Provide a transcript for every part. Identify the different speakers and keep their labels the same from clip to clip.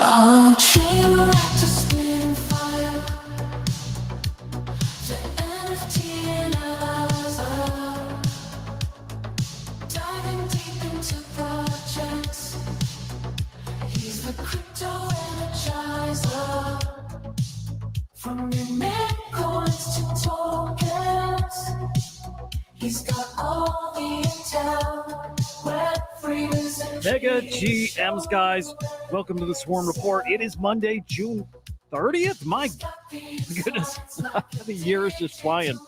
Speaker 1: A dream like to spin fire. The NFT and us diving deep into projects. He's the crypto energizer. From mint coins to tokens, he's got all the intel.
Speaker 2: Mega GMs, guys. Welcome to the Swarm Report. It is Monday, June 30th. My goodness, the year is just flying.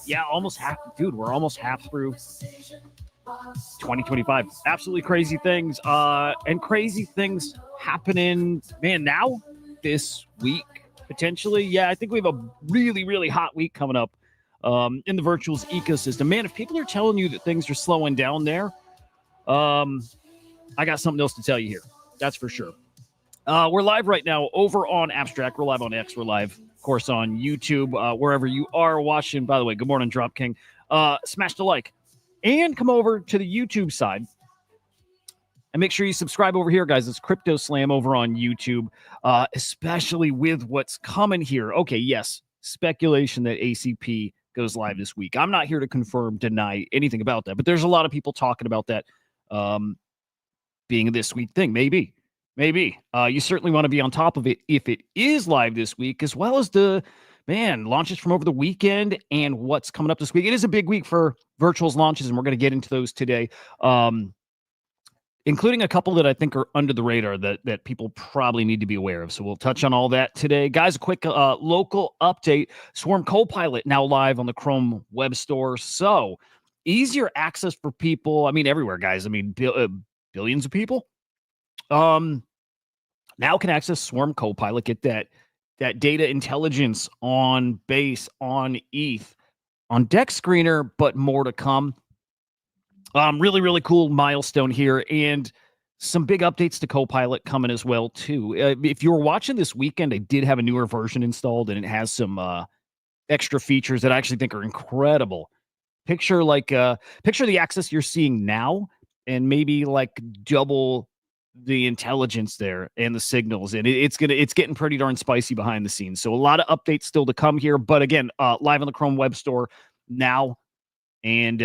Speaker 2: Yeah, almost half. Dude, we're almost half through 2025. Absolutely crazy things. And crazy things happening, man, now this week, potentially. Yeah, I think we have a really, really hot week coming up in the virtuals ecosystem. Man, if people are telling you that things are slowing down there, I got something else to tell you here. That's for sure. We're live right now over on Abstract. We're live on X. We're live, of course, on YouTube, wherever you are watching. By the way, good morning, Drop King. Smash the like and come over to the YouTube side. And make sure you subscribe over here, guys. It's CryptoSlam over on YouTube, especially with what's coming here. Okay, yes, speculation that ACP goes live this week. I'm not here to confirm, deny anything about that, but there's a lot of people talking about that being a this week thing. Maybe. You certainly want to be on top of it if it is live this week, as well as the, launches from over the weekend and what's coming up this week. It is a big week for virtuals launches, and we're going to get into those today, including a couple that I think are under the radar that people probably need to be aware of. So we'll touch on all that today. Guys, a quick local update. Swarm Copilot now live on the Chrome web store. So easier access for people. Everywhere, guys. Billions of people now can access Swarm Copilot, get that data intelligence on Base, on ETH, on Dex Screener, but more to come. Really, really cool milestone here, and some big updates to Copilot coming as well, too. If you were watching this weekend, I did have a newer version installed, and it has some extra features that I actually think are incredible. Picture the access you're seeing now, and maybe like double the intelligence there and the signals, and it's getting pretty darn spicy behind the scenes. So a lot of updates still to come here, but again, live on the Chrome web store now. And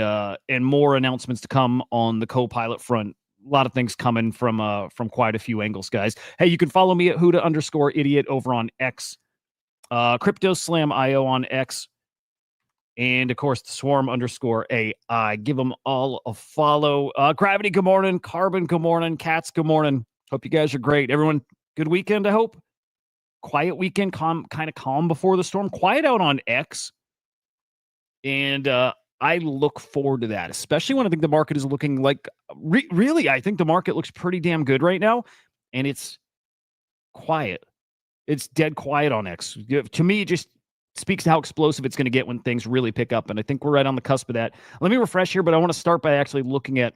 Speaker 2: more announcements to come on the Copilot front. A lot of things coming from quite a few angles, guys. Hey, you can follow me at Hudah_idiot over on X, CryptoSlam.io on X, and of course the Swarm_AI. Give them all a follow. Gravity, good morning. Carbon, good morning. Cats, good morning. Hope you guys are great. Everyone, good weekend, I hope. Quiet weekend, kind of calm before the storm. Quiet out on X, and I look forward to that, especially when I think the market is looking like really, I think the market looks pretty damn good right now, and it's quiet. It's dead quiet on X. To me, it just speaks to how explosive it's going to get when things really pick up, and I think we're right on the cusp of that. Let me refresh here, but I want to start by actually looking at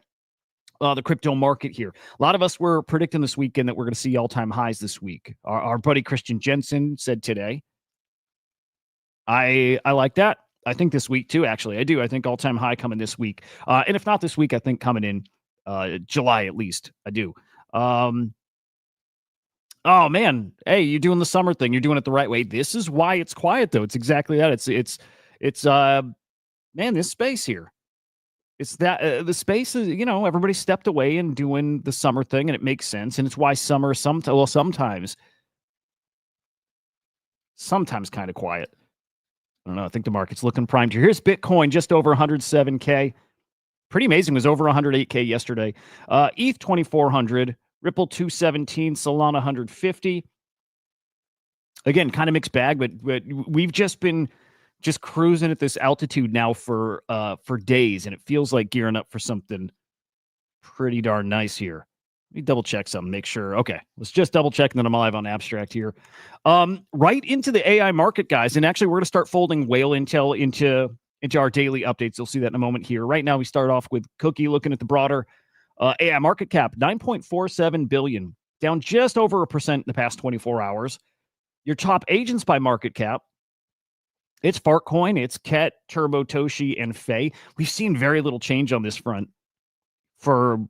Speaker 2: the crypto market here. A lot of us were predicting this weekend that we're going to see all-time highs this week. Our buddy Christian Jensen said today. I like that. I think this week too, actually. I do. I think all-time high coming this week. And if not this week, I think coming in July at least. I do. Oh, man. Hey, you're doing the summer thing. You're doing it the right way. This is why it's quiet, though. It's exactly that. It's this space here. It's that the space is, everybody stepped away and doing the summer thing, and it makes sense. And it's why summer sometimes kind of quiet. I don't know. I think the market's looking primed here. Here's Bitcoin, just over 107K. Pretty amazing. It was over 108K yesterday. ETH 2,400. Ripple 217. Solana 150. Again, kind of mixed bag, but we've just been cruising at this altitude now for days, and it feels like gearing up for something pretty darn nice here. Let me double check something, make sure. Okay, let's just double check, and then I'm live on Abstract here. Right into the AI market, guys. And actually, we're going to start folding whale intel into our daily updates. You'll see that in a moment here. Right now, we start off with Cookie looking at the broader AI market cap, $9.47 billion, down just over 1% in the past 24 hours. Your top agents by market cap, it's Fartcoin, it's Ket, Turbo, Toshi, and Faye. We've seen very little change on this front for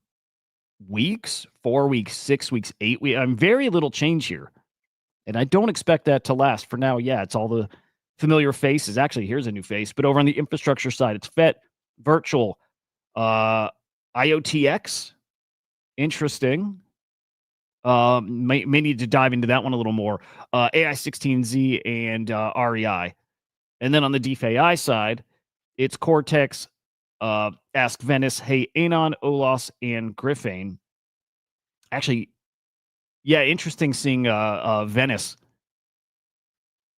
Speaker 2: weeks, 4 weeks, 6 weeks, 8 weeks. I'm very little change here. And I don't expect that to last for now. Yeah, it's all the familiar faces. Actually, here's a new face. But over on the infrastructure side, it's FET, Virtual, IOTX. Interesting. May need to dive into that one a little more. AI16Z and REI. And then on the DFAI side, it's Cortex, Ask Venice, Hey Anon, Olos, and Griffane. Actually, yeah, interesting seeing Venice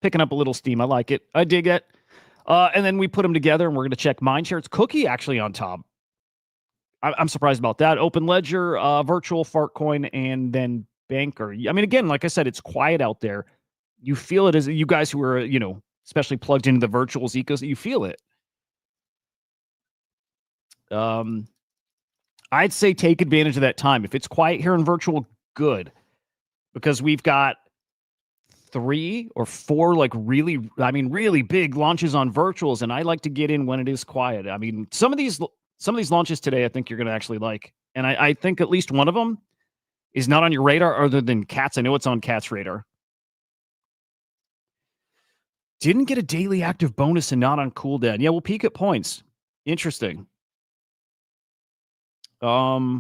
Speaker 2: picking up a little steam. I like it. I dig it. And then we put them together, and we're going to check Mindshare. It's Cookie actually on top. I'm surprised about that. Open Ledger, Virtual, Fartcoin, and then Banker. I mean, again, like I said, it's quiet out there. You feel it as you guys who are, especially plugged into the virtuals ecosystem, you feel it. I'd say take advantage of that time. If it's quiet here in virtual, good. Because we've got 3 or 4 really big launches on virtuals, and I like to get in when it is quiet. I mean, some of these launches today I think you're going to actually like. And I think at least one of them is not on your radar other than Cats. I know it's on Cats' radar. Didn't get a daily active bonus and not on cooldown. Yeah, we'll peek at points. Interesting. Yeah,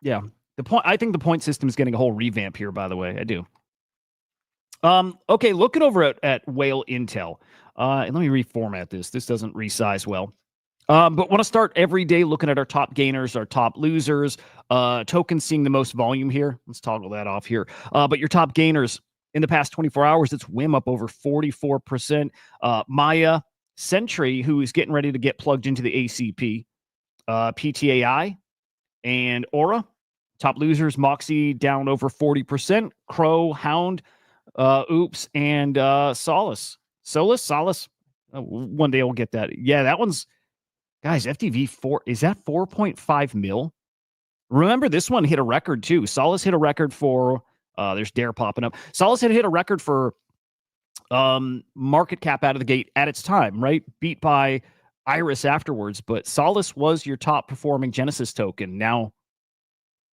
Speaker 2: yeah. I think the point system is getting a whole revamp here, by the way. I do. Okay, looking over at Whale Intel. And let me reformat this. This doesn't resize well. But want to start every day looking at our top gainers, our top losers, tokens seeing the most volume here. Let's toggle that off here. But your top gainers in the past 24 hours, it's WIM up over 44%. Maya, Sentry, who is getting ready to get plugged into the ACP, PTAI, and Aura. Top losers, Moxie down over 40%. Crow, Hound, Oops, and Solace. One day we'll get that. Yeah, that one's, guys, FTV 4, is that 4.5 mil? Remember, this one hit a record too. Solace hit a record for, there's Dare popping up. Solace had hit a record for market cap out of the gate at its time, right? Beat by Iris afterwards, but Solace was your top performing Genesis token. Now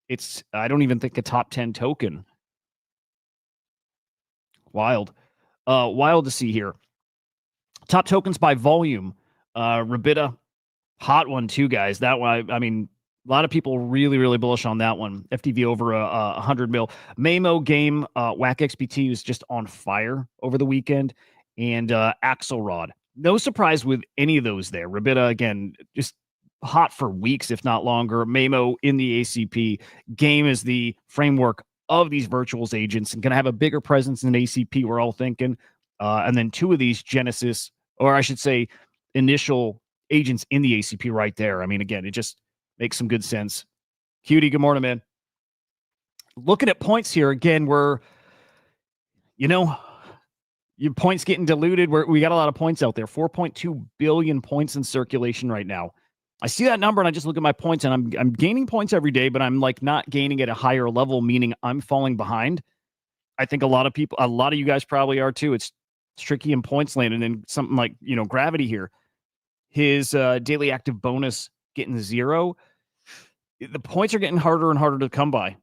Speaker 2: it's, I don't even think a top 10 token. Wild. Wild to see here. Top tokens by volume. Rabita, hot one too, guys. That one, I mean, a lot of people really, really bullish on that one. FTV over 100 mil. Mamo game, Whack XBT was just on fire over the weekend. And Axelrod. No surprise with any of those there. Rabita, again, just hot for weeks, if not longer. Mamo in the ACP. Game is the framework of these virtuals agents and going to have a bigger presence in ACP, we're all thinking. And then 2 of these Genesis, or I should say, initial agents in the ACP right there. I mean, again, it just makes some good sense. Cutie, good morning, man. Looking at points here, again, we're, your points getting diluted. We got a lot of points out there. 4.2 billion points in circulation right now. I see that number and I just look at my points and I'm gaining points every day, but I'm like not gaining at a higher level, meaning I'm falling behind. I think a lot of you guys probably are too. It's tricky in points land, and then something like, Gravity here. His daily active bonus getting 0. The points are getting harder and harder to come by.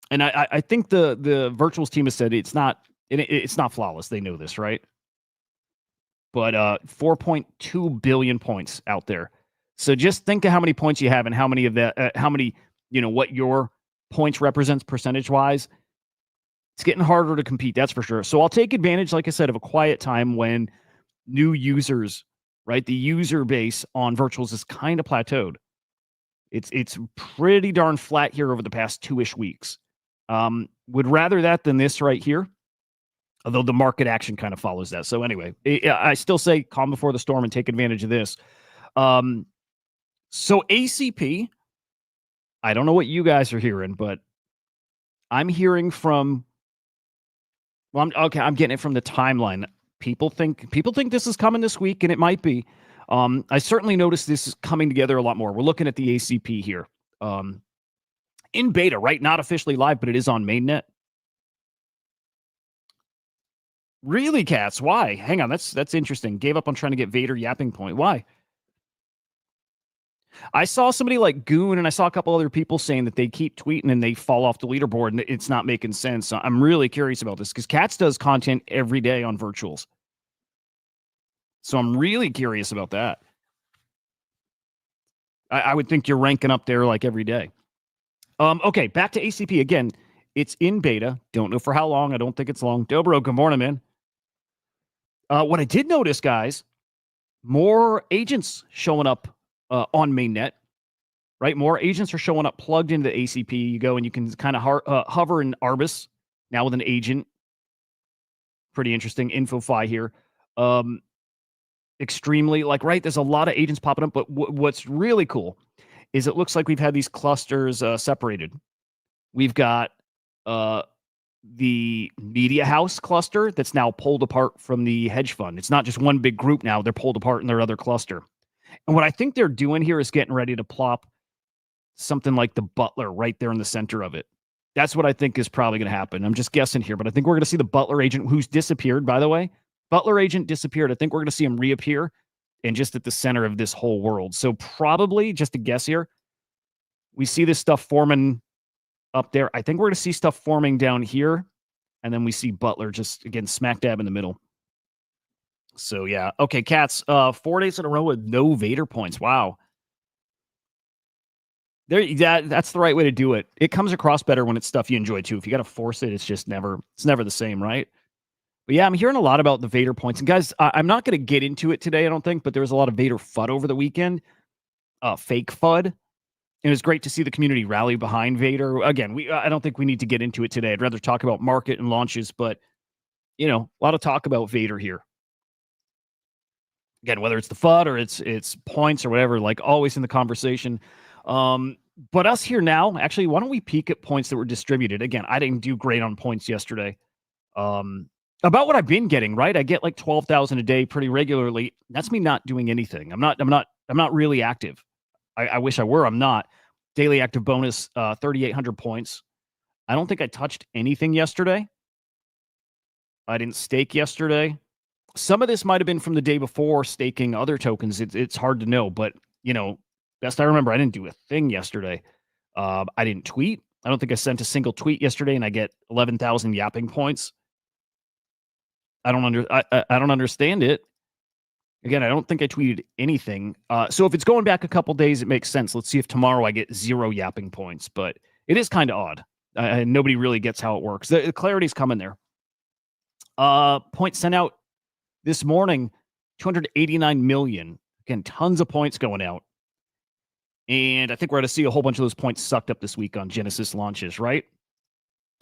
Speaker 2: And I think the virtuals team has said it's not flawless. They know this, right? But 4.2 billion points out there. So just think of how many points you have and how many of that, what your points represents percentage-wise. It's getting harder to compete, that's for sure. So I'll take advantage, like I said, of a quiet time when new users, right? The user base on virtuals is kind of plateaued. It's pretty darn flat here over the past 2-ish weeks. Would rather that than this right here. Although the market action kind of follows that. So anyway, I still say calm before the storm and take advantage of this. So ACP, I don't know what you guys are hearing, but I'm hearing from, I'm getting it from the timeline. People think this is coming this week, and it might be. I certainly noticed this is coming together a lot more. We're looking at the ACP here. In beta, right? Not officially live, but it is on mainnet. Really, Cats? Why? Hang on, that's interesting. Gave up on trying to get Vader yapping point. Why? I saw somebody like Goon, and I saw a couple other people saying that they keep tweeting and they fall off the leaderboard, and it's not making sense. So I'm really curious about this because Cats does content every day on virtuals. So I'm really curious about that. I would think you're ranking up there like every day. Okay, back to ACP again. It's in beta. Don't know for how long. I don't think it's long. Dobro, good morning, man. What I did notice, guys, more agents showing up on mainnet, right? More agents are showing up plugged into the ACP. You go and you can kind of hover in Arbus now with an agent. Pretty interesting info here. Extremely right. There's a lot of agents popping up, but what's really cool is it looks like we've had these clusters separated. We've got the media house cluster that's now pulled apart from the hedge fund. It's not just one big group now. They're pulled apart in their other cluster. And what I think they're doing here is getting ready to plop something like the Butler right there in the center of it. That's what I think is probably going to happen. I'm just guessing here, but I think we're going to see the Butler agent, who's disappeared, by the way. Butler agent disappeared. I think we're going to see him reappear and just at the center of this whole world. So probably, just a guess here, we see this stuff forming up there. I think we're going to see stuff forming down here. And then we see Butler just, again, smack dab in the middle. So, yeah. Okay, Cats, 4 days in a row with no Vader points. Wow. That's the right way to do it. It comes across better when it's stuff you enjoy, too. If you got to force it, it's never the same, right? But, yeah, I'm hearing a lot about the Vader points. And, guys, I'm not going to get into it today, I don't think, but there was a lot of Vader FUD over the weekend. Fake FUD. It was great to see the community rally behind Vader. Again, I don't think we need to get into it today. I'd rather talk about market and launches, but, a lot of talk about Vader here. Again, whether it's the FUD or it's points or whatever, always in the conversation. But us here now, actually, why don't we peek at points that were distributed? Again, I didn't do great on points yesterday. About what I've been getting, right? I get 12,000 a day pretty regularly. That's me not doing anything. I'm not really active. I wish I were. I'm not. Daily active bonus, 3,800 points. I don't think I touched anything yesterday. I didn't stake yesterday. Some of this might have been from the day before staking other tokens. It's hard to know, but best I remember, I didn't do a thing yesterday. I didn't tweet. I don't think I sent a single tweet yesterday, and I get 11,000 yapping points. I don't understand it. Again, I don't think I tweeted anything. So if it's going back a couple days, it makes sense. Let's see if tomorrow I get 0 yapping points. But it is kind of odd. Nobody really gets how it works. The clarity's coming there. Points sent out this morning, 289 million. Again, tons of points going out. And I think we're going to see a whole bunch of those points sucked up this week on Genesis launches, right?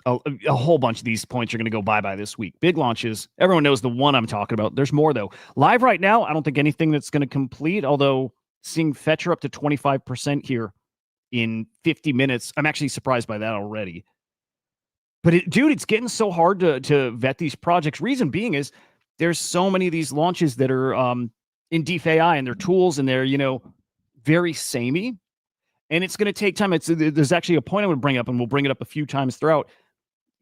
Speaker 2: A whole bunch of these points are going to go bye-bye this week. Big launches. Everyone knows the one I'm talking about. There's more, though. Live right now, I don't think anything that's going to complete, although seeing Fetcher up to 25% here in 50 minutes, I'm actually surprised by that already. But, dude, it's getting so hard to vet these projects. Reason being is there's so many of these launches that are in DeFi and their tools, and they're, very samey. And it's going to take time. There's actually a point I would bring up, and we'll bring it up a few times throughout.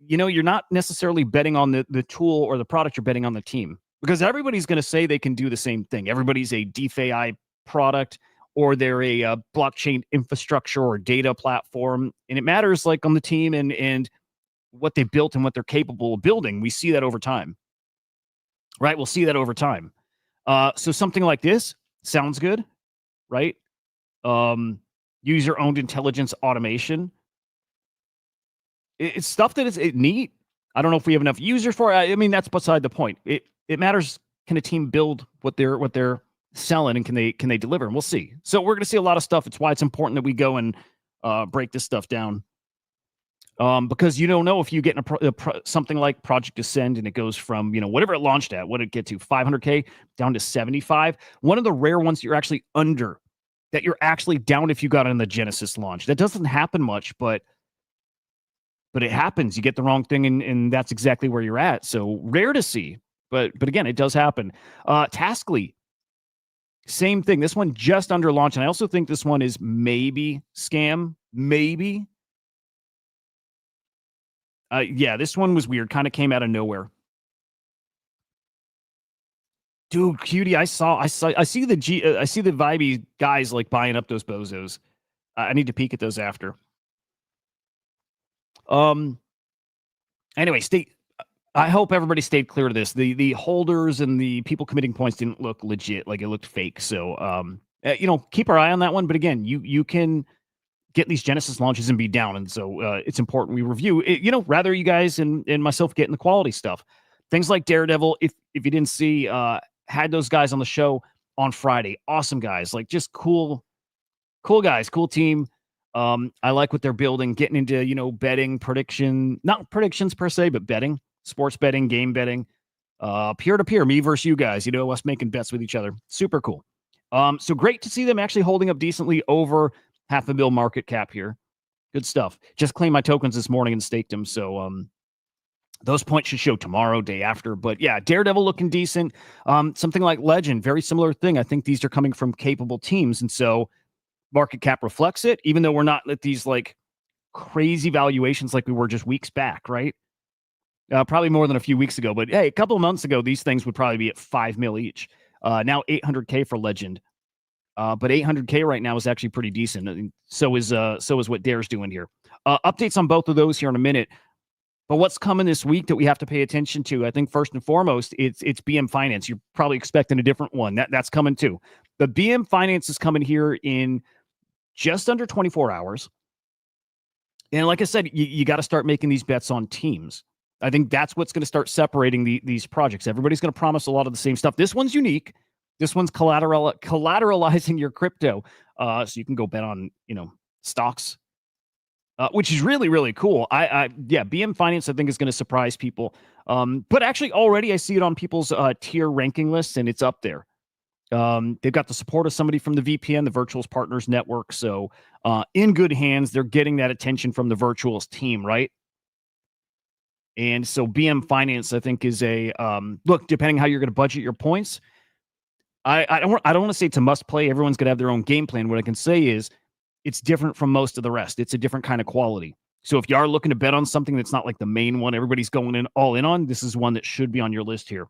Speaker 2: You're not necessarily betting on the tool or the product. You're betting on the team, because everybody's going to say they can do the same thing. Everybody's a DeFi product, or they're a blockchain infrastructure or data platform. And it matters on the team and what they built and what they're capable of building. We see that over time, right? We'll see that over time. So something like this sounds good, right? User-owned intelligence automation. It's stuff that is neat. I don't know if we have enough users for it. I mean, that's beside the point. It matters. Can a team build what they're selling, and can they deliver? And we'll see. So we're going to see a lot of stuff. It's why it's important that we go and break this stuff down. Because you don't know if you get in something like Project Ascend and it goes from whatever it launched at, what did it get to, 500K down to 75. One of the rare ones you're actually under, that you're actually down if you got on the Genesis launch. That doesn't happen much, but it happens. You get the wrong thing, and that's exactly where you're at. So rare to see, but again, it does happen. Taskly, same thing. This one just under launch, and I also think this one is maybe scam. Maybe. Yeah, this one was weird. Kind of came out of nowhere. Dude, cutie, I see the Vibey guys like buying up those bozos. I need to peek at those after. Anyway, I hope everybody stayed clear of this. The holders and the people committing points didn't look legit, like it looked fake. So keep our eye on that one. But again, you can get these Genesis launches and be down, and so it's important we review it, rather you guys and myself getting the quality stuff. Things like Daredevil, if you didn't see, had those guys on the show on Friday. Awesome guys, like just cool guys, cool team. I like what they're building, getting into, betting, not predictions per se, but betting, sports betting, game betting, peer-to-peer, me versus you guys, us making bets with each other. Super cool. So great to see them actually holding up decently over $500 million market cap here. Good stuff. Just claimed my tokens this morning and staked them. So those points should show tomorrow, day after. But yeah, Daredevil looking decent. Something like Legend, very similar thing. I think these are coming from capable teams. And so market cap reflects it, even though we're not at these like crazy valuations like we were just weeks back, right? Probably more than a few weeks ago. But hey, a couple of months ago, these things would probably be at $5 million each. Now $800K for Legend. But $800K right now is actually pretty decent. And so is what Dare's doing here. Updates on both of those here in a minute. But what's coming this week that we have to pay attention to? I think first and foremost, it's BM Finance. You're probably expecting a different one. That's coming too. The BM Finance is coming here in just under 24 hours. And like I said, you got to start making these bets on teams. I think that's what's going to start separating these projects. Everybody's going to promise a lot of the same stuff. This one's unique. This one's collateralizing your crypto. So you can go bet on, stocks, which is really, really cool. BM Finance, I think, is going to surprise people. But actually already I see it on people's tier ranking lists, and it's up there. They've got the support of somebody from the VPN, the Virtuals Partners Network. So in good hands, they're getting that attention from the Virtuals team, right? And so BM Finance, I think, is a look, depending how you're going to budget your points. I don't want to say it's a must play. Everyone's going to have their own game plan. What I can say is it's different from most of the rest. It's a different kind of quality. So if you are looking to bet on something that's not like the main one everybody's going all in on, this is one that should be on your list here.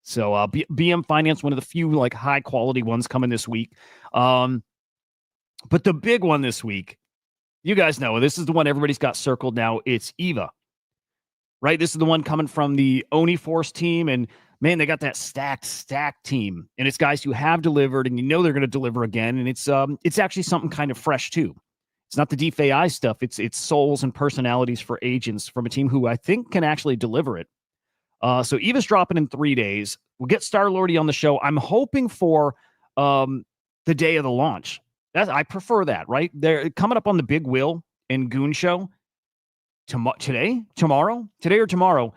Speaker 2: So BM Finance, one of the few like high quality ones coming this week. But the big one this week, you guys know, this is the one everybody's got circled now. It's EVA, right? This is the one coming from the Oni Force team. And man, they got that stacked team. And it's guys who have delivered, and they're going to deliver again. And it's actually something kind of fresh too. It's not the DFAI stuff. It's souls and personalities for agents from a team who I think can actually deliver it. So EVA's dropping in 3 days. We'll get Star-Lordy on the show. I'm hoping for the day of the launch. I prefer that, right? They're coming up on the Big Will and Goon show today or tomorrow.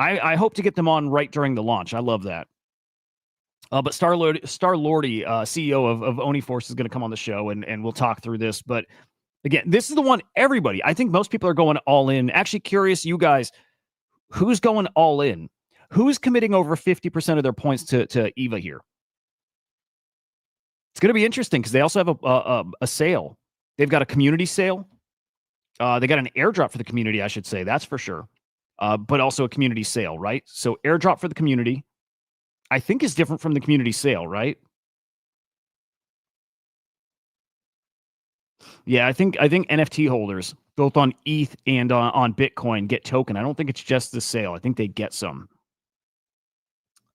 Speaker 2: I hope to get them on right during the launch. I love that. But Star-Lordy, CEO of Oni Force, is going to come on the show, and we'll talk through this. But again, this is the one everybody, I think most people are going all in. Actually curious, you guys, who's going all in? Who's committing over 50% of their points to EVA here? It's going to be interesting because they also have a sale. They've got a community sale. They got an airdrop for the community, I should say. That's for sure. But also a community sale, right? So airdrop for the community, I think, is different from the community sale, right? Yeah, I think NFT holders, both on ETH and on Bitcoin, get token. I don't think it's just the sale. I think they get some.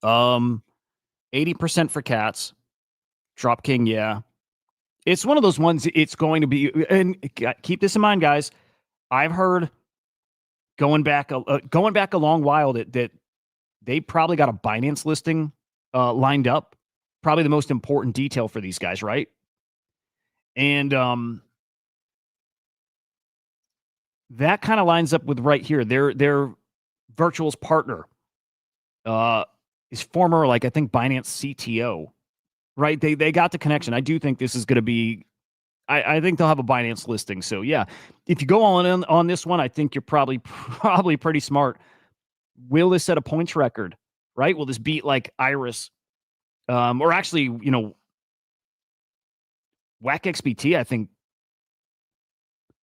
Speaker 2: 80% for cats. Drop King, yeah. It's one of those ones, it's going to be, and keep this in mind, guys. I've heard going back a long while that they probably got a Binance listing lined up. Probably the most important detail for these guys, right? And that kind of lines up with right here. Their Virtuals partner is former, like, I think, Binance CTO, right? They got the connection. I do think this is going to be, I think they'll have a Binance listing. So yeah, if you go all in on this one, I think you're probably pretty smart. Will this set a points record, right? Will this beat like Iris? Or actually, Whack XBT, I think.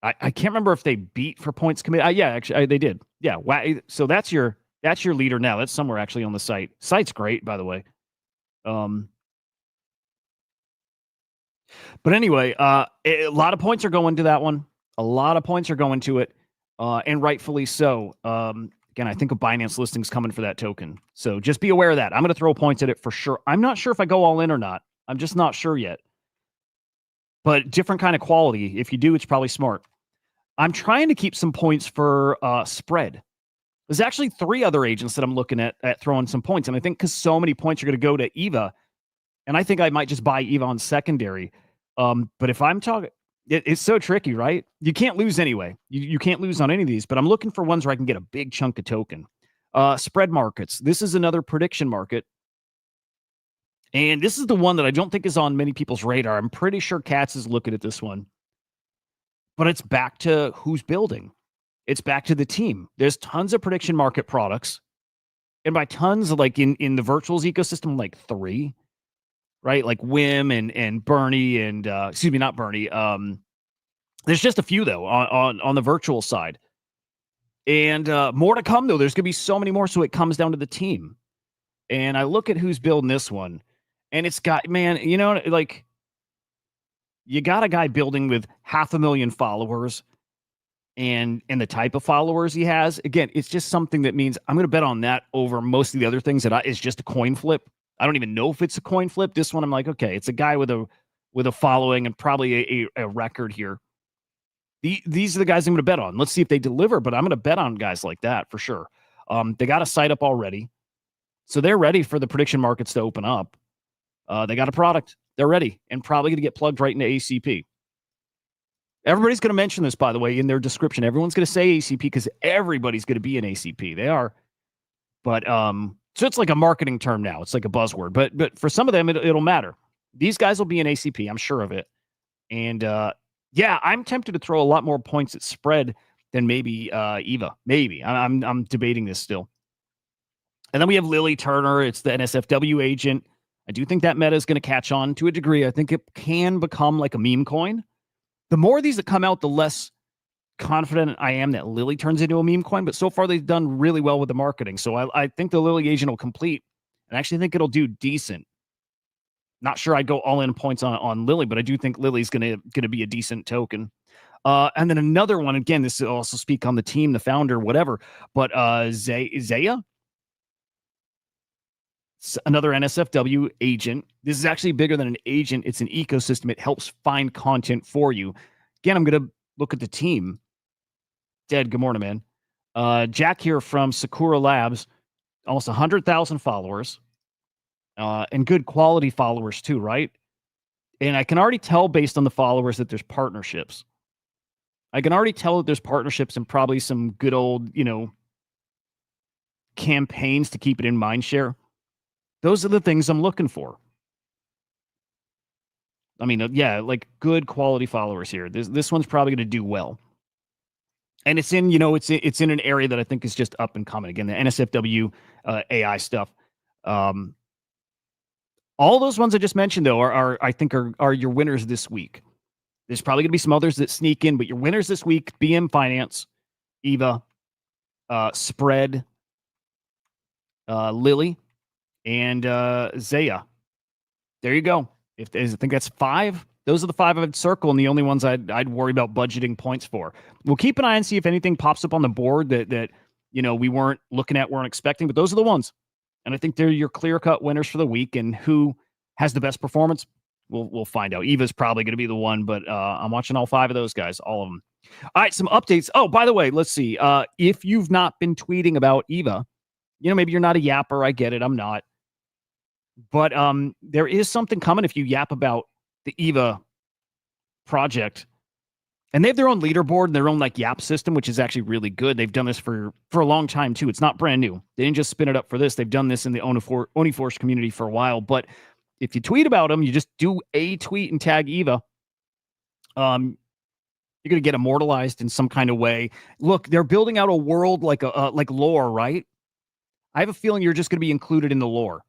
Speaker 2: I can't remember if they beat for points committed. Yeah, actually, they did. Yeah. So that's your leader now. That's somewhere actually on the site. Site's great, by the way. But anyway, a lot of points are going to that one. A lot of points are going to it, and rightfully so. Again, I think a Binance listing's coming for that token. So just be aware of that. I'm going to throw points at it for sure. I'm not sure if I go all in or not. I'm just not sure yet. But different kind of quality. If you do, it's probably smart. I'm trying to keep some points for spread. There's actually 3 other agents that I'm looking at throwing some points. And I think because so many points are going to go to EVA, and I think I might just buy EVA on secondary. But if I'm talking, it's so tricky, right? You can't lose anyway. You can't lose on any of these, but I'm looking for ones where I can get a big chunk of token. Spread markets. This is another prediction market. And this is the one that I don't think is on many people's radar. I'm pretty sure Katz is looking at this one. But it's back to who's building. It's back to the team. There's tons of prediction market products. And by tons, like in the virtuals ecosystem, like 3, right? Like Wim and Bernie and excuse me, not Bernie. There's just a few though on the virtual side. And more to come though. There's gonna be so many more. So it comes down to the team. And I look at who's building this one, and it's got, man, you know, like you got a guy building with 500,000 followers. And the type of followers he has, again, it's just something that means I'm going to bet on that over most of the other things that is just a coin flip. I don't even know if it's a coin flip. This one, I'm like, okay, it's a guy with a following and probably a record here. These are the guys I'm going to bet on. Let's see if they deliver, but I'm going to bet on guys like that for sure. They got a site up already, so they're ready for the prediction markets to open up. They got a product. They're ready and probably going to get plugged right into ACP. Everybody's going to mention this, by the way, in their description. Everyone's going to say ACP because everybody's going to be an ACP. They are. But so it's like a marketing term now. It's like a buzzword. But for some of them, it'll matter. These guys will be an ACP. I'm sure of it. And yeah, I'm tempted to throw a lot more points at spread than maybe EVA. Maybe. I'm debating this still. And then we have Lily Turner. It's the NSFW agent. I do think that meta is going to catch on to a degree. I think it can become like a meme coin. The more of these that come out, the less confident I am that Lily turns into a meme coin. But so far, they've done really well with the marketing. So I think the Lily agent will complete. And I actually think it'll do decent. Not sure I'd go all in points on Lily, but I do think Lily's going to be a decent token. And then another one, again, this will also speak on the team, the founder, whatever. But Zaya, another NSFW agent. This is actually bigger than an agent. It's an ecosystem. It helps find content for you. Again, I'm going to look at the team. Dead, good morning, man. Jack here from Sakura Labs, almost 100,000 followers, and good quality followers too, right? And I can already tell based on the followers that there's partnerships. I can already tell that there's partnerships and probably some good old, campaigns to keep it in mindshare. Those are the things I'm looking for. I mean, yeah, like good quality followers here. This one's probably going to do well. And it's in, it's in an area that I think is just up and coming. Again, the NSFW AI stuff. All those ones I just mentioned, though, I think are your winners this week. There's probably going to be some others that sneak in, but your winners this week: BM Finance, EVA, Spread, Lily, and Zaya. There you go. I think that's 5. Those are the 5 I'd circle, and the only ones I'd worry about budgeting points for. We'll keep an eye and see if anything pops up on the board that we weren't looking at, weren't expecting. But those are the ones, and I think they're your clear-cut winners for the week. And who has the best performance? We'll find out. Eva's probably going to be the one, but I'm watching all 5 of those guys, all of them. All right, some updates. Oh, by the way, let's see. If you've not been tweeting about Eva, maybe you're not a yapper. I get it. I'm not. But there is something coming if you yap about the EVA project. And they have their own leaderboard and their own yap system, which is actually really good. They've done this for a long time, too. It's not brand new. They didn't just spin it up for this. They've done this in the Oniforce community for a while. But if you tweet about them, you just do a tweet and tag EVA. You're going to get immortalized in some kind of way. Look, they're building out a world like lore, right? I have a feeling you're just going to be included in the lore.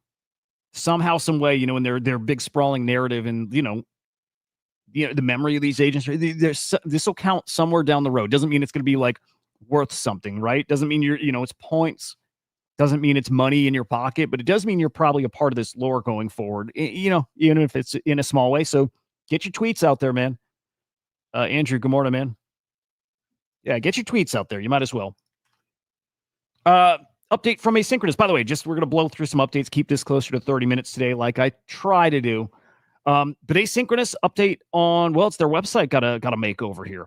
Speaker 2: Somehow, some way, in their big sprawling narrative, and the memory of these agents. This will count somewhere down the road. Doesn't mean it's going to be worth something, right? Doesn't mean it's points. Doesn't mean it's money in your pocket, but it does mean you're probably a part of this lore going forward, even if it's in a small way. So get your tweets out there, man. Andrew, good morning, man. Yeah, get your tweets out there. You might as well. Update from Asynchronous. By the way, we're going to blow through some updates. Keep this closer to 30 minutes today, like I try to do. But Asynchronous update on, it's their website got a makeover here.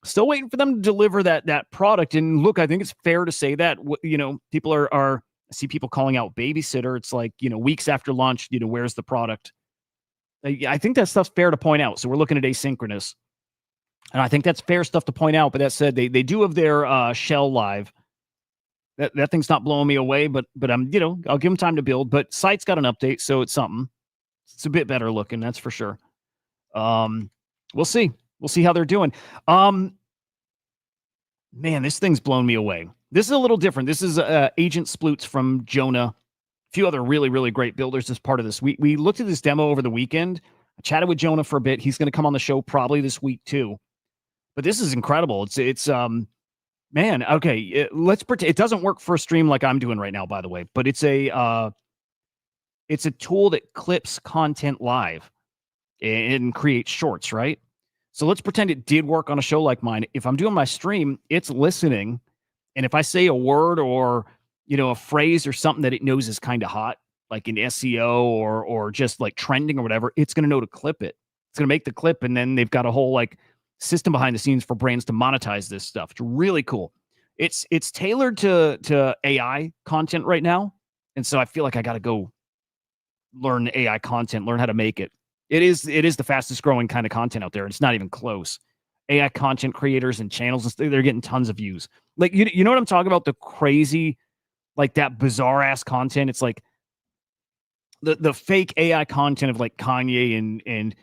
Speaker 2: Still waiting for them to deliver that product. And look, I think it's fair to say that, people I see people calling out babysitter. It's like, weeks after launch, where's the product? I think that stuff's fair to point out. So we're looking at Asynchronous. And I think that's fair stuff to point out. But that said, they do have their shell live. That thing's not blowing me away, but I'm, I'll give them time to build. But site's got an update, so it's something. It's a bit better looking, that's for sure. We'll see. We'll see how they're doing. Man, this thing's blown me away. This is a little different. This is Agent Sploots from Jonah. A few other really, really great builders as part of this. We looked at this demo over the weekend. I chatted with Jonah for a bit. He's going to come on the show probably this week too. But this is incredible. It's man, okay. Let's pretend it doesn't work for a stream like I'm doing right now, by the way. But it's a tool that clips content live and creates shorts, right? So let's pretend it did work on a show like mine. If I'm doing my stream, it's listening, and if I say a word or a phrase or something that it knows is kind of hot, like in SEO or just like trending or whatever, it's going to know to clip it. It's going to make the clip, and then they've got a whole system behind the scenes for brands to monetize this stuff. It's really cool. It's tailored to AI content right now, and so I feel like I got to go learn AI content, learn how to make it. It is the fastest growing kind of content out there. It's not even close. AI content creators and channels, they're getting tons of views. Like, you know what I'm talking about? The crazy, like that bizarre ass content. It's like the fake AI content of like Kanye and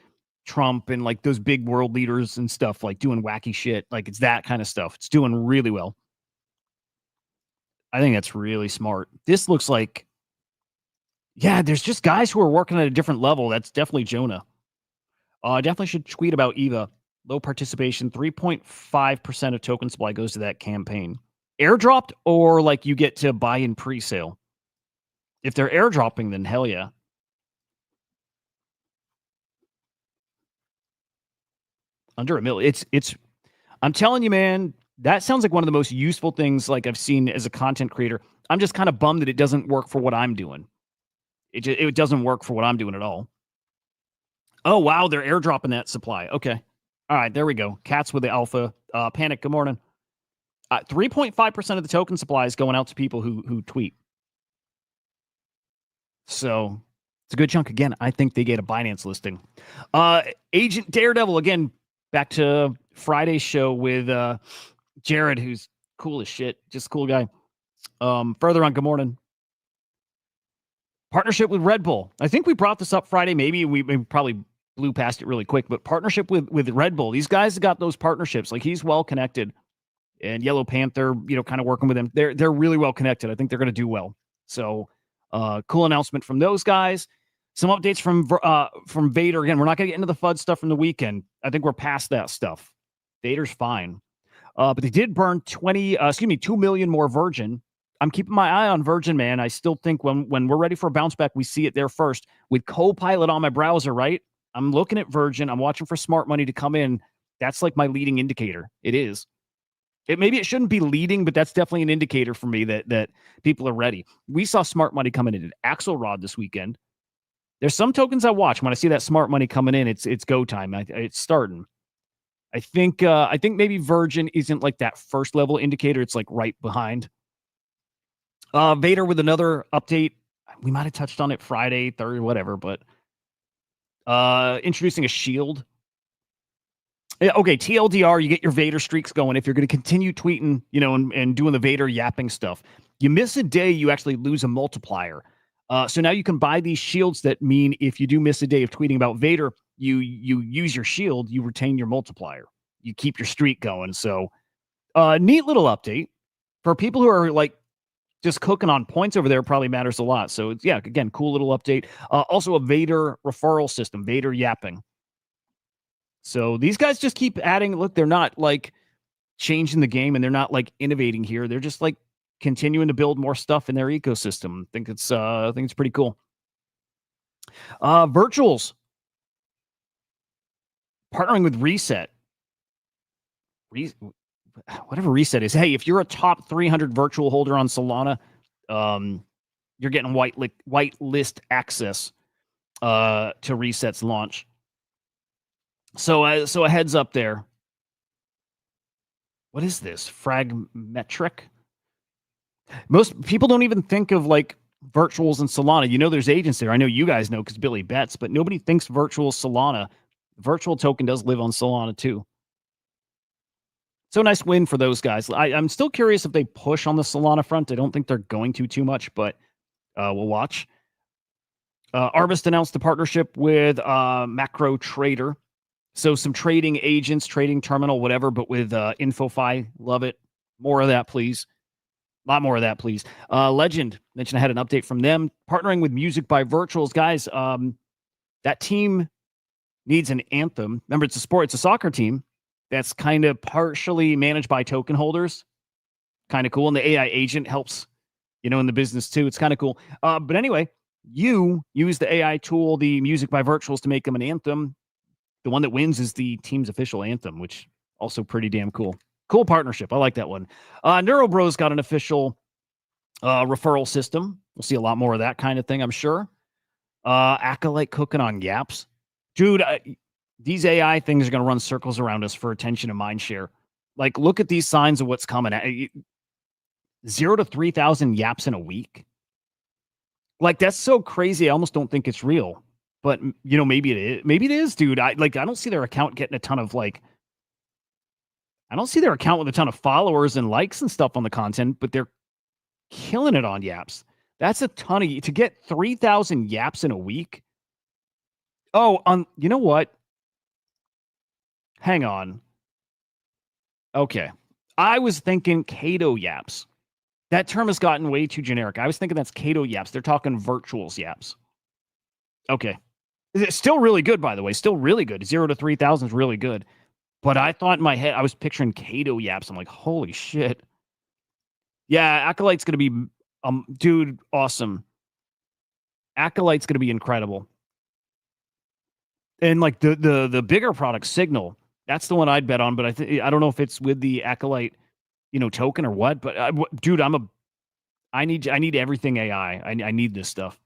Speaker 2: Trump and like those big world leaders and stuff, like doing wacky shit. Like it's that kind of stuff. It's doing really well. I think that's really smart. This looks like, there's just guys who are working at a different level. That's definitely Jonah. I definitely should tweet about EVA. Low participation, 3.5% of token supply goes to that campaign. Airdropped or like you get to buy in pre-sale? If they're airdropping, then hell yeah. Under $1 million. It's I'm telling you, man, that sounds like one of the most useful things like I've seen as a content creator. I'm just kind of bummed that it doesn't work for what I'm doing. It doesn't work for what I'm doing at all. Oh, wow. They're airdropping that supply. Okay. All right. There we go. Cats with the alpha. Panic. Good morning. 3.5% of the token supply is going out to people who tweet. So it's a good chunk. Again, I think they get a Binance listing. Agent Daredevil, again, back to Friday's show with Jared, who's cool as shit. Just a cool guy. Further on, good morning. Partnership with Red Bull. I think we brought this up Friday. Maybe we probably blew past it really quick, but partnership with Red Bull. These guys have got those partnerships. Like he's well connected, and Yellow Panther, kind of working with them. They're really well connected. I think they're going to do well. So, cool announcement from those guys. Some updates from Vader. Again, we're not going to get into the FUD stuff from the weekend. I think we're past that stuff. Vader's fine. But they did burn 2 million more Virgin. I'm keeping my eye on Virgin, man. I still think when we're ready for a bounce back, we see it there first. With Copilot on my browser, right? I'm looking at Virgin. I'm watching for smart money to come in. That's like my leading indicator. It is. Maybe it shouldn't be leading, but that's definitely an indicator for me that people are ready. We saw smart money coming in at Axelrod this weekend. There's some tokens I watch. When I see that smart money coming in, it's go time. It's starting. I think maybe Virgin isn't like that first level indicator. It's like right behind. Vader with another update. We might have touched on it Friday, Thursday, whatever, but introducing a shield. Okay, TLDR, you get your Vader streaks going. If you're going to continue tweeting, and doing the Vader yapping stuff, you miss a day, you actually lose a multiplier. So now you can buy these shields that mean if you do miss a day of tweeting about Vader, you use your shield, you retain your multiplier. You keep your streak going. So neat little update for people who are like just cooking on points over there. Probably matters a lot. So yeah, again, cool little update. Also a Vader referral system, Vader yapping. So these guys just keep adding. Look, they're not like changing the game and they're not like innovating here. They're just like continuing to build more stuff in their ecosystem. I think it's pretty cool. Virtuals partnering with Reset. Whatever Reset is. Hey, if you're a top 300 virtual holder on Solana, you're getting whitelist access to Reset's launch. So a heads up there. What is this? Fragmetric? Most people don't even think of like virtuals and Solana. You know, there's agents there. I know you guys know because Billy bets, but nobody thinks virtual Solana. Virtual token does live on Solana too. So nice win for those guys. I'm still curious if they push on the Solana front. I don't think they're going to too much, but we'll watch. Arbist announced a partnership with Macro Trader. So some trading agents, trading terminal, whatever, but with InfoFi. Love it. More of that, please. A lot more of that, please. Legend, mentioned I had an update from them. Partnering with Music by Virtuals. Guys, that team needs an anthem. Remember, it's a soccer team that's kind of partially managed by token holders. Kind of cool. And the AI agent helps, in the business too. It's kind of cool. But anyway, you use the AI tool, the Music by Virtuals, to make them an anthem. The one that wins is the team's official anthem, which also pretty damn cool. Cool partnership. I like that one. Neurobros got an official referral system. We'll see a lot more of that kind of thing, I'm sure. Acolyte cooking on yaps. Dude, these AI things are going to run circles around us for attention and mind share. Like, look at these signs of what's coming. 0 to 3,000 yaps in a week. Like, that's so crazy. I almost don't think it's real. But, maybe it is. Maybe it is, dude. I don't see their account getting a ton of, I don't see their account with a ton of followers and likes and stuff on the content, but they're killing it on yaps. That's a ton to get 3,000 yaps in a week. Oh, you know what? Hang on. Okay. I was thinking Cato yaps. That term has gotten way too generic. I was thinking that's Cato yaps. They're talking virtuals yaps. Okay. It's still really good, by the way. Still really good. 0 to 3,000 is really good. But I thought in my head, I was picturing Cato yaps. I'm like, holy shit. Yeah, Acolyte's going to be, dude, awesome. Acolyte's going to be incredible. And like the bigger product, Signal, that's the one I'd bet on. But I don't know if it's with the Acolyte, token or what. But dude, I need everything AI. I need this stuff.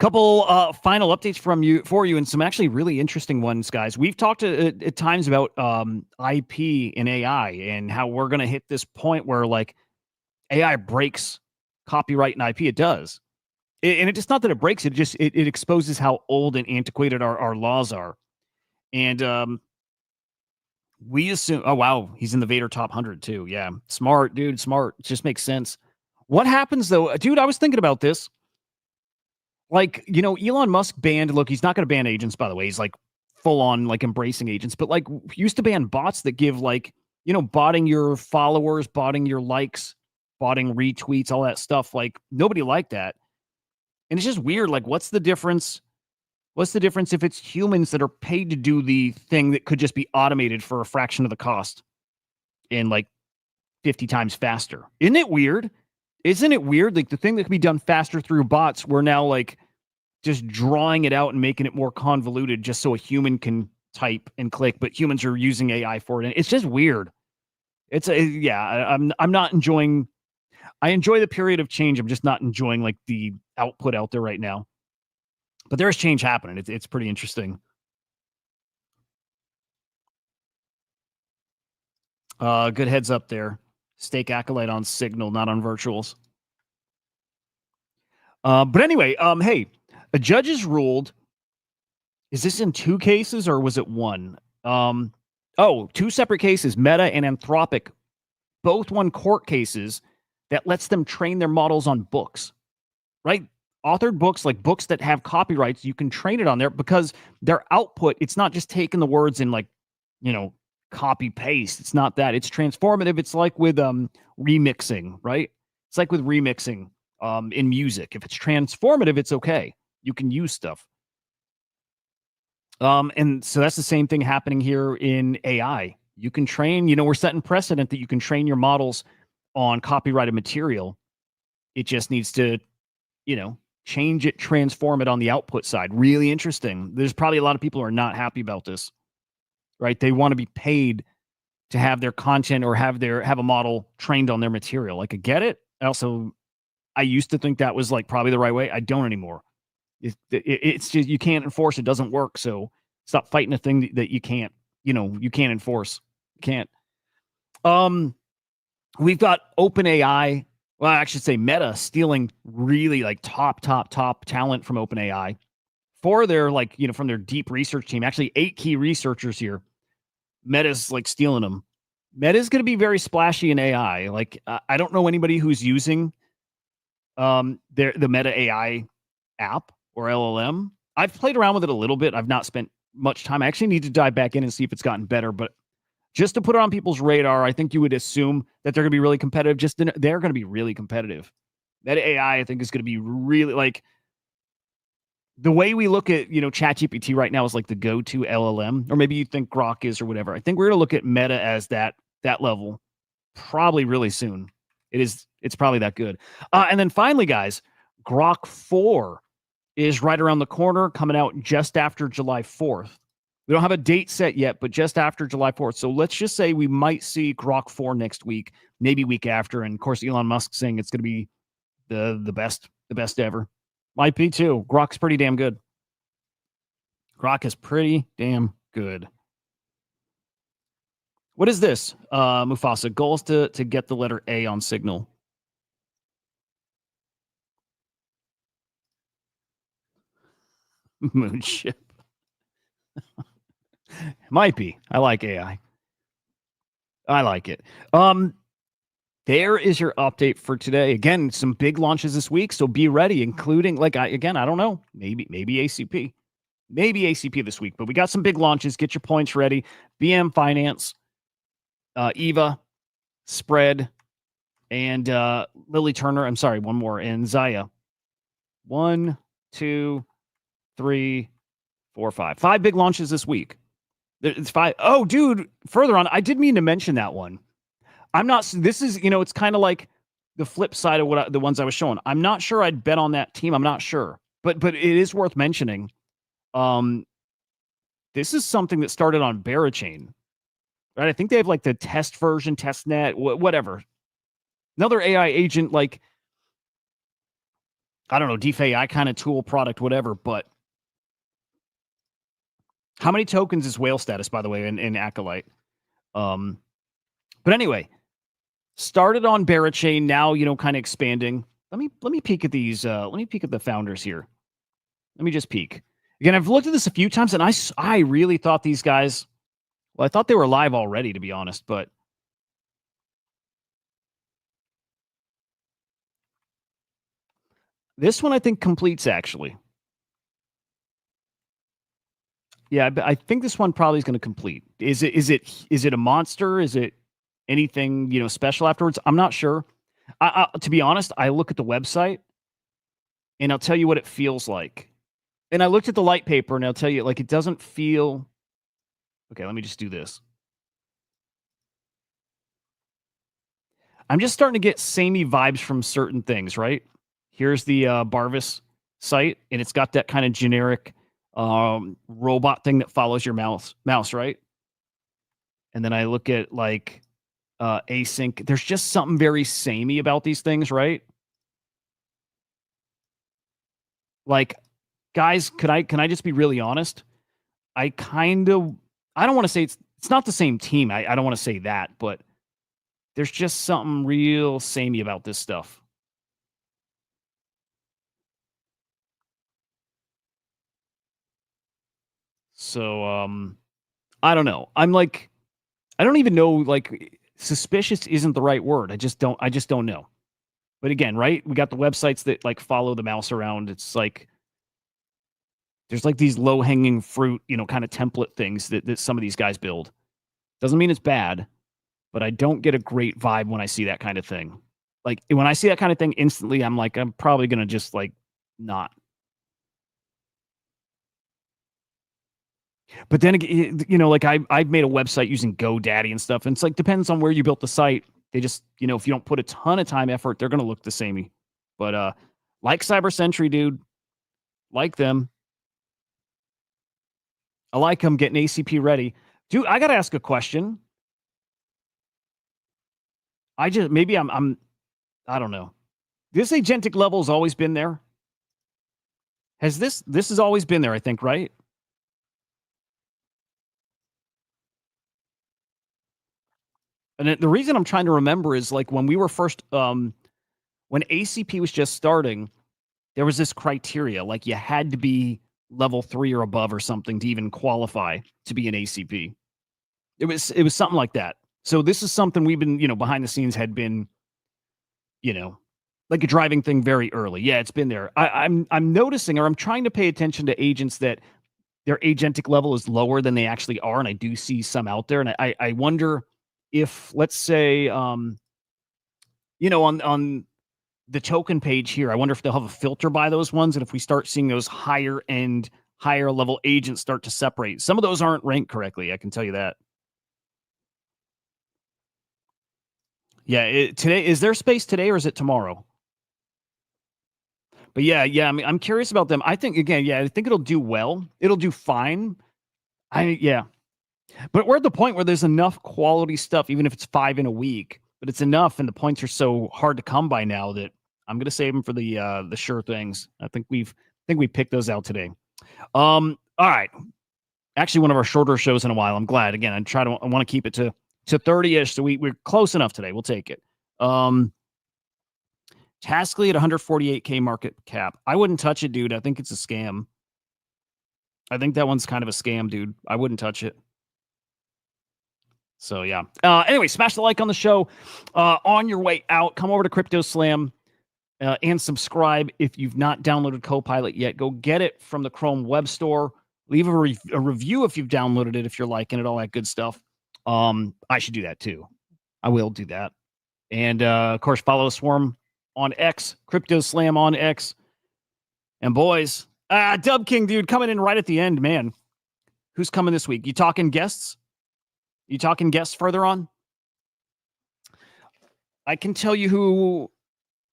Speaker 2: Couple final updates for you, and some actually really interesting ones, guys. We've talked at times about IP and AI and how we're going to hit this point where like AI breaks copyright and IP. It does, and it's not that it breaks it; it exposes how old and antiquated our laws are. And we assume, oh wow, he's in the Vader top 100 too. Yeah, smart dude, smart. It just makes sense. What happens though, dude? I was thinking about this. Like, Elon Musk banned, look, he's not going to ban agents, by the way. He's like full on like embracing agents, but like used to ban bots that give like, botting your followers, botting your likes, botting retweets, all that stuff. Like nobody liked that. And it's just weird. Like, what's the difference? What's the difference if it's humans that are paid to do the thing that could just be automated for a fraction of the cost and like 50 times faster? Isn't it weird? Isn't it weird? Like the thing that can be done faster through bots, we're now like just drawing it out and making it more convoluted just so a human can type and click, but humans are using AI for it. And it's just weird. I'm not enjoying. I enjoy the period of change. I'm just not enjoying like the output out there right now. But there's change happening. It's pretty interesting. Good heads up there. Stake Acolyte on Signal, not on virtuals. But anyway, hey, a judge has ruled. Is this in 2 cases or was it 1? 2 separate cases. Meta and Anthropic both won court cases that lets them train their models on books, right? Authored books, like books that have copyrights, you can train it on there because their output, it's not just taking the words and like, copy paste. It's not that. It's transformative. It's like with remixing, right? It's like with remixing in music. If it's transformative, it's okay. You can use stuff. And so that's the same thing happening here in AI. You can train, we're setting precedent that you can train your models on copyrighted material. It just needs to, change it, transform it on the output side. Really interesting. There's probably a lot of people who are not happy about this, right? They want to be paid to have their content or have a model trained on their material. Like, I get it. I used to think that was like probably the right way. I don't anymore. It's just, you can't enforce. It doesn't work. So stop fighting a thing that you can't, you can't enforce. You can't. We've got OpenAI. Well, I should say Meta stealing really like top talent from OpenAI for their from their deep research team. Actually, 8 key researchers here. Meta's like stealing them. Meta's going to be very splashy in AI. Like, I don't know anybody who's using the Meta AI app or LLM. I've played around with it a little bit. I've not spent much time. I actually need to dive back in and see if it's gotten better. But just to put it on people's radar, I think you would assume that they're going to be really competitive. They're going to be really competitive. Meta AI, I think, is going to be really like the way we look at, ChatGPT right now is like the go-to LLM, or maybe you think Grok is or whatever. I think we're going to look at Meta as that level probably really soon. It's probably that good. And then finally, guys, Grok 4 is right around the corner, coming out just after July 4th. We don't have a date set yet, but just after July 4th. So let's just say we might see Grok 4 next week, maybe week after. And of course, Elon Musk saying it's going to be the best ever. Might be too. Grok's pretty damn good. Grok is pretty damn good. What is this, Mufasa? Goal is to get the letter A on Signal. Moonship. Might be. I like AI. I like it. There is your update for today. Again, some big launches this week, so be ready, including I don't know, maybe ACP. Maybe ACP this week, but we got some big launches. Get your points ready. BM Finance, Eva, Spread, and Lily Turner. I'm sorry, one more. And Zaya. 1, 2, 3, 4, 5. 5 big launches this week. It's 5. Oh, dude, further on, I did mean to mention that one. I'm not, this is, it's kind of like the flip side of the ones I was showing. I'm not sure I'd bet on that team. I'm not sure, but it is worth mentioning. This is something that started on Barachain, right? I think they have like the test version, testnet, whatever. Another AI agent, I don't know, DeFi kind of tool product, whatever. But how many tokens is whale status, by the way, in Acolyte? But anyway, started on Barachain, now, kind of expanding. Let me peek at these. Let me peek at the founders here. Let me just peek. Again, I've looked at this a few times, and I really thought these guys, well, I thought they were live already, to be honest, but this one I think completes, actually. Yeah, I think this one probably is going to complete. Is it a monster? Is it anything, special afterwards? I'm not sure. To be honest, I look at the website, and I'll tell you what it feels like. And I looked at the light paper, and I'll tell you, it doesn't feel... Okay, let me just do this. I'm just starting to get samey vibes from certain things, right? Here's the Barvis site, and it's got that kind of generic robot thing that follows your mouse, right? And then I look at, async. There's just something very samey about these things, right? Guys, can I just be really honest? I don't want to say it's not the same team. I don't want to say that, but there's just something real samey about this stuff. So I don't know. I don't even know, suspicious isn't the right word. I just don't know. But again, right? We got the websites that follow the mouse around. It's there's these low-hanging fruit, kind of template things that some of these guys build. Doesn't mean it's bad, but I don't get a great vibe when I see that kind of thing. When I see that kind of thing, instantly I'm I'm probably going to just not. But then again, I've made a website using GoDaddy and stuff, and it's depends on where you built the site. They just, if you don't put a ton of time effort, they're going to look the samey. But like Cyber Sentry, dude, like them. I like them getting ACP ready. Dude, I got to ask a question. I don't know. This agentic level has always been there. This has always been there, I think, right? And the reason I'm trying to remember is like when we were first, when ACP was just starting, there was this criteria, like you had to be level 3 or above or something to even qualify to be an ACP. It was something like that. So this is something we've been, behind the scenes had been, like a driving thing very early. Yeah, it's been there. I'm noticing, or I'm trying to pay attention to agents that their agentic level is lower than they actually are, and I do see some out there. And I wonder if, let's say, on the token page here, I wonder if they'll have a filter by those ones, and if we start seeing those higher end, higher level agents start to separate. Some of those aren't ranked correctly, I can tell you that. Yeah, today is there space today or is it tomorrow? But yeah, I mean, I'm curious about them. I think I think it'll do well. It'll do fine. But we're at the point where there's enough quality stuff, even if it's 5 in a week, but it's enough, and the points are so hard to come by now that I'm gonna save them for the sure things. I think we picked those out today. All right. Actually, one of our shorter shows in a while. I'm glad. Again, I want to keep it to 30-ish, so we're close enough today. We'll take it. Taskly at 148K market cap. I wouldn't touch it, dude. I think it's a scam. I think that one's kind of a scam, dude. I wouldn't touch it. So, yeah. Anyway, smash the like on the show. On your way out, come over to CryptoSlam and subscribe. If you've not downloaded Copilot yet, go get it from the Chrome Web Store. Leave a review if you've downloaded it, if you're liking it, all that good stuff. I should do that too. I will do that. And, of course, follow Swarm on X, CryptoSlam on X. And, boys, Dub King, dude, coming in right at the end, man. Who's coming this week? You talking guests? You talking guests further on? I can tell you who.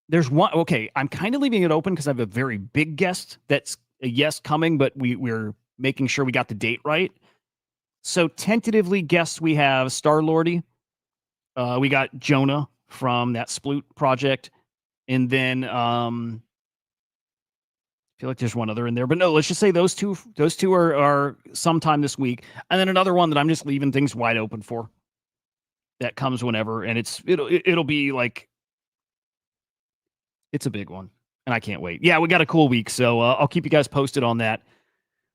Speaker 2: There's one. Okay, I'm kind of leaving it open because I have a very big guest that's a yes coming, but we're making sure we got the date right. So tentatively guests, we have Star-Lordy. We got Jonah from that Sploot project. And then I feel like there's one other in there, but no, let's just say those two are sometime this week. And then another one that I'm just leaving things wide open for that comes whenever. And it'll be like, it's a big one and I can't wait. Yeah, we got a cool week. So I'll keep you guys posted on that.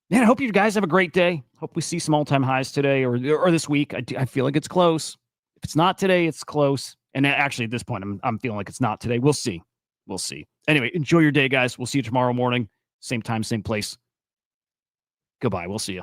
Speaker 2: Man, I hope you guys have a great day. Hope we see some all-time highs today or this week. I feel like it's close. If it's not today, it's close. And actually at this point, I'm feeling like it's not today. We'll see. We'll see. Anyway, enjoy your day, guys. We'll see you tomorrow morning. Same time, same place. Goodbye. We'll see you.